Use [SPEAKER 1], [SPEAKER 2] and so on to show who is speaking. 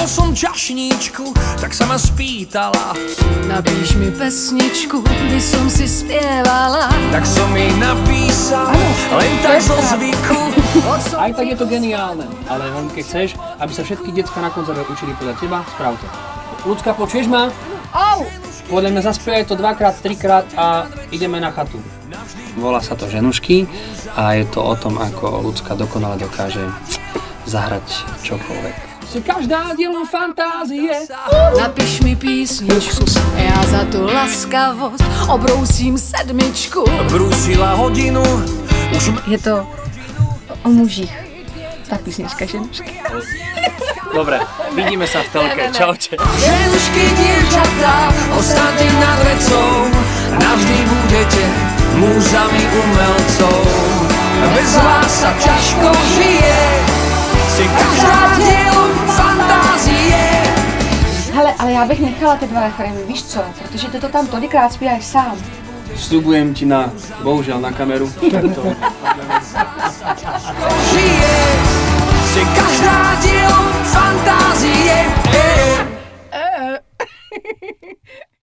[SPEAKER 1] Našiel som čašníčku, tak sa ma spýtala:
[SPEAKER 2] napíš mi pesničku, by som si spievala.
[SPEAKER 1] Tak som jej napísal, len tak zo zvyku.
[SPEAKER 3] Aj tak je to geniálne, ale len keď chceš, aby sa všetky decká na konzerve učili podľa teba, správ to. Ľudská, počuješ ma? Podľa mňa zaspievaj to 2-krát, 3-krát a ideme na chatu. Volá sa to Ženušky a je to o tom, ako Ľudská dokonale dokáže zahrať čokoľvek. Si každá dielom fantázie.
[SPEAKER 2] Napíš mi písničku, ja za tú laskavosť obrousím sedmičku.
[SPEAKER 1] Brúsila hodinu, už
[SPEAKER 4] Je to o mužích. Tá písnička Ženušky.
[SPEAKER 3] Dobre, vidíme sa v telke. Čaute.
[SPEAKER 1] Ženušky, dievčatá, ostaňte nad vecou, navždy budete múzami umelcov. Bez vás sa ťažko žije, si každá dielom fantázie.
[SPEAKER 4] Hele, ale já bych nechala ty 2 refrény, víš co? Protože ty to tam tolikrát zpíváš sám.
[SPEAKER 3] Sľubujem ti bohužiaľ na kameru.
[SPEAKER 1] Žije.